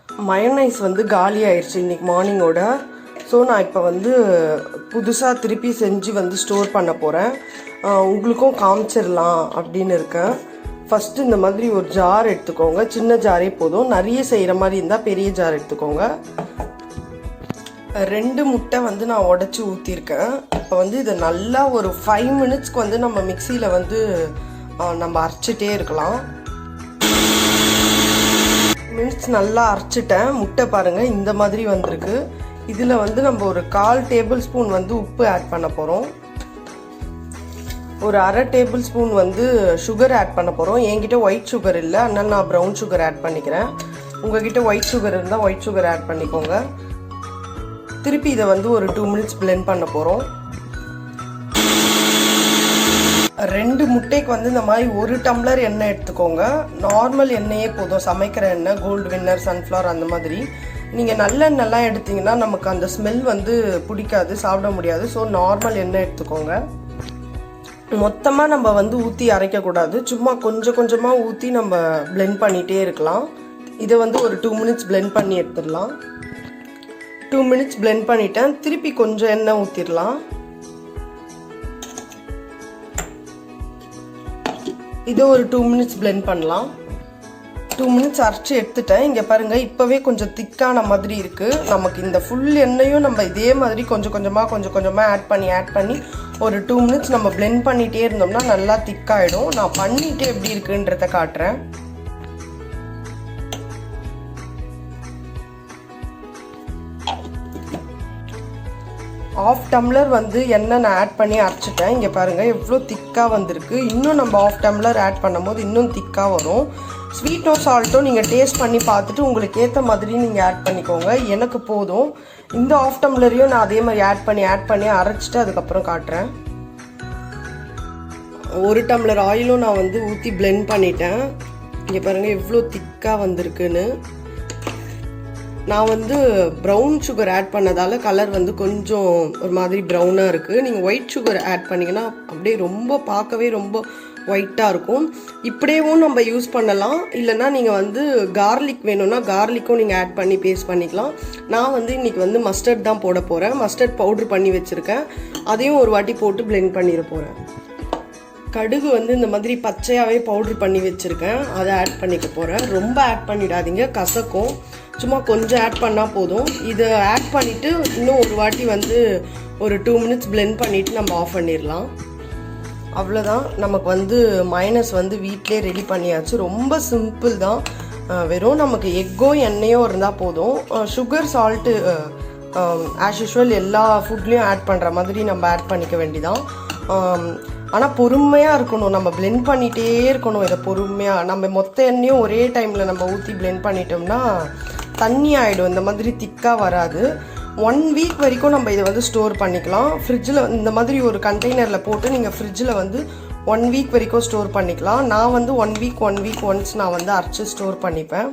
Mayonnaise வந்து காலி ஆயிடுச்சு இன்றைக்கி மார்னிங்கோட. ஸோ நான் இப்போ வந்து புதுசாக திருப்பி செஞ்சு வந்து ஸ்டோர் பண்ண போகிறேன். உங்களுக்கும் காமிச்சிடலாம் அப்படின்னு இருக்கேன். ஃபஸ்ட்டு இந்த மாதிரி ஒரு ஜார் எடுத்துக்கோங்க. சின்ன ஜாரே போதும். நிறைய செய்கிற மாதிரி இருந்தால் பெரிய ஜார் எடுத்துக்கோங்க. 2 முட்டை வந்து நான் உடச்சி ஊற்றிருக்கேன். இப்போ வந்து இதை நல்லா ஒரு 5 மினிட்ஸ்க்கு வந்து நம்ம மிக்சியில் வந்து நம்ம அரைச்சிட்டே இருக்கலாம். மினிட்ஸ் நல்லா அரைச்சிட்டேன். முட்டை பாருங்கள் இந்த மாதிரி வந்திருக்கு. இதில் வந்து நம்ம ஒரு 1/4 டேபிள் ஸ்பூன் வந்து உப்பு ஆட் பண்ண போகிறோம். ஒரு 1/2 டேபிள் ஸ்பூன் வந்து சுகர் ஆட் பண்ண போகிறோம். என்கிட்ட ஒயிட் சுகர் இல்லை, அதனால் நான் ப்ரௌன் சுகர் ஆட் பண்ணிக்கிறேன். உங்ககிட்ட ஒயிட் சுகர் இருந்தால் ஒயிட் சுகர் ஆட் பண்ணிக்கோங்க. திருப்பி இதை வந்து ஒரு 2 மினிட்ஸ் பிளெண்ட் பண்ண போகிறோம். 2 முட்டைக்கு வந்து இந்த மாதிரி 1 டம்ளர் எண்ணெய் எடுத்துக்கோங்க. நார்மல் எண்ணெயே போதும். சமைக்கிற எண்ணெய், கோல்டு வின்னர், சன்ஃப்ளவர் அந்த மாதிரி. நீங்கள் நல்லெண்ணெய்லாம் எடுத்திங்கன்னா நமக்கு அந்த ஸ்மெல் வந்து பிடிக்காது, சாப்பிட முடியாது. ஸோ நார்மல் எண்ணெய் எடுத்துக்கோங்க. மொத்தமாக நம்ம வந்து ஊற்றி அரைக்கக்கூடாது. சும்மா கொஞ்சம் கொஞ்சமாக ஊற்றி நம்ம பிளெண்ட் பண்ணிகிட்டே இருக்கலாம். இதை வந்து ஒரு 2 மினிட்ஸ் பிளெண்ட் பண்ணி எடுத்துடலாம். 2 மினிட்ஸ் பிளெண்ட் பண்ணிட்டேன். திருப்பி கொஞ்சம் எண்ணெய் ஊற்றிடலாம். இதை ஒரு 2 மினிட்ஸ் பிளெண்ட் பண்ணலாம். 2 மினிட்ஸ் அரைச்சி எடுத்துட்டேன். இங்கே பாருங்கள், இப்போவே கொஞ்சம் திக்கான மாதிரி இருக்குது. நமக்கு இந்த ஃபுல் எண்ணெயும் நம்ம இதே மாதிரி கொஞ்சம் கொஞ்சமாக ஆட் பண்ணி ஒரு 2 மினிட்ஸ் நம்ம பிளெண்ட் பண்ணிகிட்டே இருந்தோம்னா நல்லா திக்காயிடும். நான் பண்ணிட்டு எப்படி இருக்குன்றத காட்டுறேன். ½ டம்ளர் வந்து எண்ணெய் நான் ஆட் பண்ணி அரைச்சிட்டேன். இங்கே பாருங்கள் எவ்வளோ திக்காக வந்திருக்கு. இன்னும் நம்ம ½ டம்ளர் ஆட் பண்ணும்போது இன்னும் திக்காக வரும். ஸ்வீட்டோ சால்ட்டோ நீங்கள் டேஸ்ட் பண்ணி பார்த்துட்டு உங்களுக்கு ஏற்ற மாதிரி நீங்கள் ஆட் பண்ணிக்கோங்க. எனக்கு போதும். இந்த ½ டம்ளரையும் நான் அதே மாதிரி ஆட் பண்ணி அரைச்சிட்டு அதுக்கப்புறம் காட்டுறேன். 1 டம்ளர் ஆயிலும் நான் வந்து ஊற்றி பிளெண்ட் பண்ணிட்டேன். இங்கே பாருங்கள் எவ்வளோ திக்காக வந்திருக்குன்னு. நான் வந்து ப்ரௌன் சுகர் ஆட் பண்ணதால் கலர் வந்து கொஞ்சம் ஒரு மாதிரி ப்ரௌனாக இருக்குது. நீங்கள் ஒயிட் சுகர் ஆட் பண்ணிங்கன்னா அப்படியே பார்க்கவே ரொம்ப ஒயிட்டாக இருக்கும். இப்படியேவும் நம்ம யூஸ் பண்ணலாம். இல்லைனா நீங்கள் வந்து கார்லிக் வேணும்னா கார்லிக்கும் நீங்கள் ஆட் பண்ணி பேஸ்ட் பண்ணிக்கலாம். நான் வந்து இன்றைக்கி வந்து மஸ்டர்ட் தான் போட போகிறேன். மஸ்டர்ட் பவுட்ரு பண்ணி வச்சுருக்கேன். அதையும் ஒரு வாட்டி போட்டு பிளெண்ட் பண்ணிட போகிறேன். கடுகு வந்து இந்த மாதிரி பச்சையாகவே பவுட்ரு பண்ணி வச்சுருக்கேன். அதை ஆட் பண்ணிக்க போகிறேன். ரொம்ப ஆட் பண்ணிடாதீங்க, கசக்கும். சும்மா கொஞ்சம் ஆட் பண்ணால் போதும். இதை ஆட் பண்ணிவிட்டு இன்னும் ஒரு வாட்டி வந்து ஒரு 2 மினிட்ஸ் பிளெண்ட் பண்ணிவிட்டு நம்ம ஆஃப் பண்ணிடலாம். அவ்வளோதான். நமக்கு வந்து மைனஸ் வந்து வீட்டிலே ரெடி பண்ணியாச்சு. ரொம்ப சிம்பிள் தான். வெறும் நமக்கு எக்கோ எண்ணெயோ இருந்தால் போதும். சுகர் சால்ட்டு ஆஸ் யூஷுவல் எல்லா ஃபுட்லேயும் ஆட் பண்ணுற மாதிரி நம்ம ஆட் பண்ணிக்க வேண்டிதான். ஆனால் பொறுமையாக இருக்கணும். நம்ம பிளெண்ட் பண்ணிகிட்டே இருக்கணும். இதை பொறுமையாக நம்ம மொத்த எண்ணெயும் ஒரே டைமில் நம்ம ஊற்றி பிளெண்ட் பண்ணிட்டோம்னா தண்ணி ஆகிடும். இந்த மாதிரி திக்காக வராது. 1 வீக் வரைக்கும் நம்ம இதை வந்து ஸ்டோர் பண்ணிக்கலாம். ஃப்ரிட்ஜில் இந்த மாதிரி ஒரு கண்டெய்னரில் போட்டு நீங்கள் ஃப்ரிட்ஜில் வந்து 1 வீக் வரைக்கும் ஸ்டோர் பண்ணிக்கலாம். நான் வந்து 1 வீக் ஒன்ஸ் நான் வந்து அரைச்சி ஸ்டோர் பண்ணிப்பேன்.